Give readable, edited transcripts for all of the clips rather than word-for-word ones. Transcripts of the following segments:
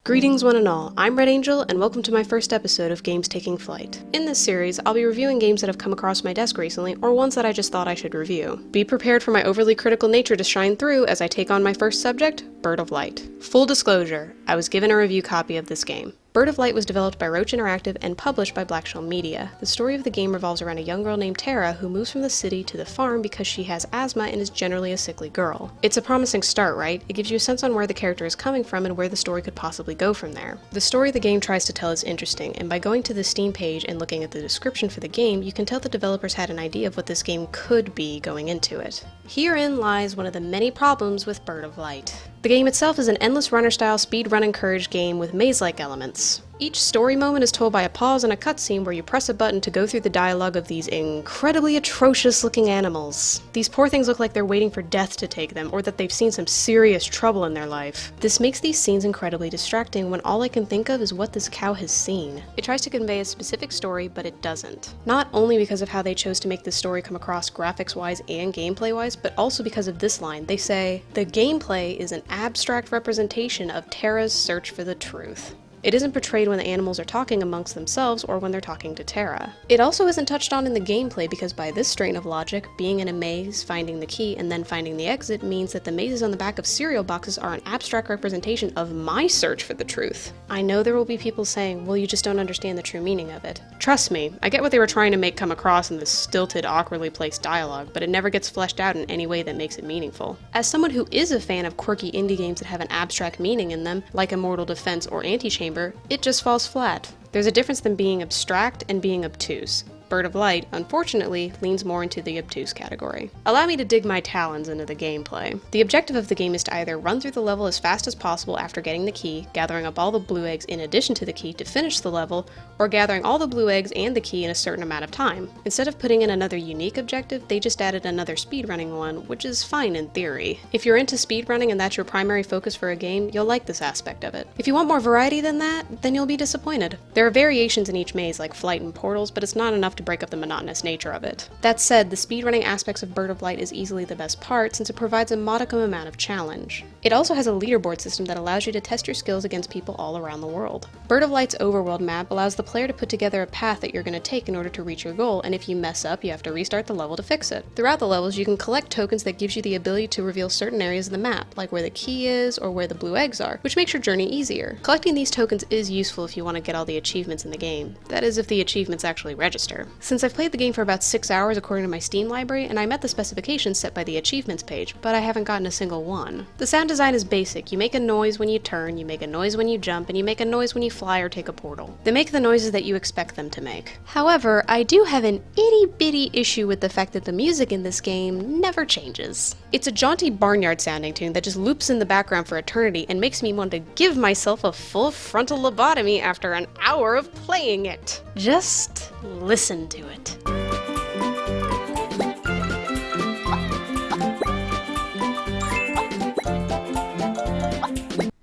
Greetings one and all, I'm Red Angel and welcome to my first episode of Games Taking Flight. In this series, I'll be reviewing games that have come across my desk recently or ones that I just thought I should review. Be prepared for my overly critical nature to shine through as I take on my first subject, Bird of Light. Full disclosure, I was given a review copy of this game. Bird of Light was developed by Roach Interactive and published by Blackshell Media. The story of the game revolves around a young girl named Tara who moves from the city to the farm because she has asthma and is generally a sickly girl. It's a promising start, right? It gives you a sense on where the character is coming from and where the story could possibly go from there. The story the game tries to tell is interesting, and by going to the Steam page and looking at the description for the game, you can tell the developers had an idea of what this game could be going into it. Herein lies one of the many problems with Bird of Light. The game itself is an endless runner-style speedrun-encouraged game with maze-like elements. Each story moment is told by a pause and a cutscene where you press a button to go through the dialogue of these incredibly atrocious-looking animals. These poor things look like they're waiting for death to take them, or that they've seen some serious trouble in their life. This makes these scenes incredibly distracting when all I can think of is what this cow has seen. It tries to convey a specific story, but it doesn't. Not only because of how they chose to make this story come across graphics-wise and gameplay-wise, but also because of this line. They say, "The gameplay is an abstract representation of Tara's search for the truth." It isn't portrayed when the animals are talking amongst themselves or when they're talking to Tara. It also isn't touched on in the gameplay because by this strain of logic, being in a maze, finding the key, and then finding the exit means that the mazes on the back of cereal boxes are an abstract representation of my search for the truth. I know there will be people saying, well, you just don't understand the true meaning of it. Trust me, I get what they were trying to make come across in this stilted, awkwardly placed dialogue, but it never gets fleshed out in any way that makes it meaningful. As someone who is a fan of quirky indie games that have an abstract meaning in them, like Immortal Defense or Antichamber, it just falls flat. There's a difference than being abstract and being obtuse. Bird of Light, unfortunately, leans more into the obtuse category. Allow me to dig my talons into the gameplay. The objective of the game is to either run through the level as fast as possible after getting the key, gathering up all the blue eggs in addition to the key to finish the level, or gathering all the blue eggs and the key in a certain amount of time. Instead of putting in another unique objective, they just added another speedrunning one, which is fine in theory. If you're into speedrunning and that's your primary focus for a game, you'll like this aspect of it. If you want more variety than that, then you'll be disappointed. There are variations in each maze like flight and portals, but it's not enough to break up the monotonous nature of it. That said, the speedrunning aspects of Bird of Light is easily the best part since it provides a modicum amount of challenge. It also has a leaderboard system that allows you to test your skills against people all around the world. Bird of Light's overworld map allows the player to put together a path that you're going to take in order to reach your goal, and if you mess up, you have to restart the level to fix it. Throughout the levels, you can collect tokens that gives you the ability to reveal certain areas of the map, like where the key is or where the blue eggs are, which makes your journey easier. Collecting these tokens is useful if you want to get all the achievements in the game. That is, if the achievements actually register. Since I've played the game for about 6 hours according to my Steam library, and I met the specifications set by the achievements page, but I haven't gotten a single one. The sound design is basic. You make a noise when you turn, you make a noise when you jump, and you make a noise when you fly or take a portal. They make the noises that you expect them to make. However, I do have an itty-bitty issue with the fact that the music in this game never changes. It's a jaunty barnyard sounding tune that just loops in the background for eternity and makes me want to give myself a full frontal lobotomy after an hour of playing it. Just listen to it.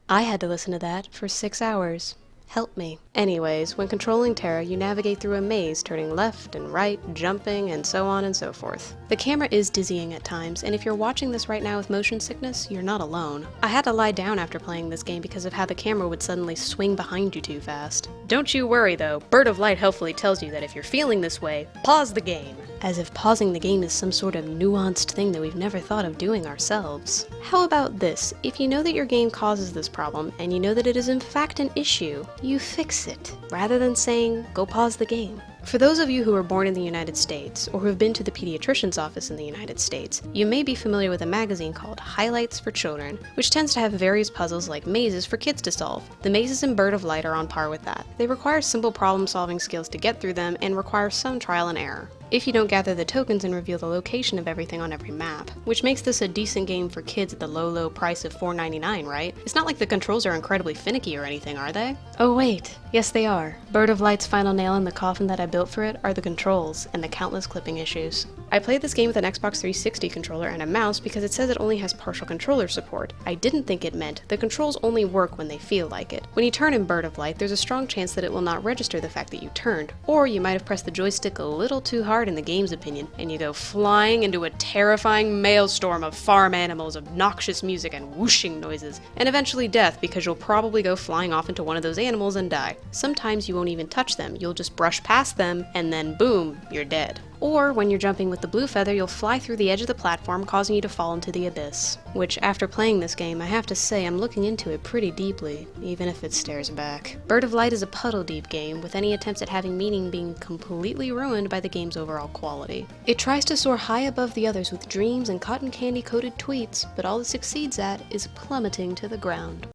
I had to listen to that for 6 hours. Help me. Anyways, when controlling Tara, you navigate through a maze, turning left and right, jumping, and so on and so forth. The camera is dizzying at times, and if you're watching this right now with motion sickness, you're not alone. I had to lie down after playing this game because of how the camera would suddenly swing behind you too fast. Don't you worry though, Bird of Light helpfully tells you that if you're feeling this way, pause the game. As if pausing the game is some sort of nuanced thing that we've never thought of doing ourselves. How about this? If you know that your game causes this problem, and you know that it is in fact an issue, you fix it, rather than saying, go pause the game. For those of you who were born in the United States, or who have been to the pediatrician's office in the United States, you may be familiar with a magazine called Highlights for Children, which tends to have various puzzles like mazes for kids to solve. The mazes in Bird of Light are on par with that. They require simple problem-solving skills to get through them, and require some trial and error. If you don't gather the tokens and reveal the location of everything on every map, which makes this a decent game for kids at the low price of $4.99, right? It's not like the controls are incredibly finicky or anything, are they? Oh wait, yes they are. Bird of Light's final nail in the coffin that I built for it are the controls and the countless clipping issues. I played this game with an Xbox 360 controller and a mouse because it says it only has partial controller support. I didn't think it meant the controls only work when they feel like it. When you turn in Bird of Light, there's a strong chance that it will not register the fact that you turned, or you might have pressed the joystick a little too hard hard in the game's opinion, and you go flying into a terrifying maelstrom of farm animals, obnoxious music, and whooshing noises, and eventually death because you'll probably go flying off into one of those animals and die. Sometimes you won't even touch them, you'll just brush past them, and then boom, you're dead. Or, when you're jumping with the blue feather, you'll fly through the edge of the platform, causing you to fall into the abyss. Which, after playing this game, I have to say I'm looking into it pretty deeply, even if it stares back. Bird of Light is a puddle-deep game, with any attempts at having meaning being completely ruined by the game's overall quality. It tries to soar high above the others with dreams and cotton candy-coated tweets, but all it succeeds at is plummeting to the ground.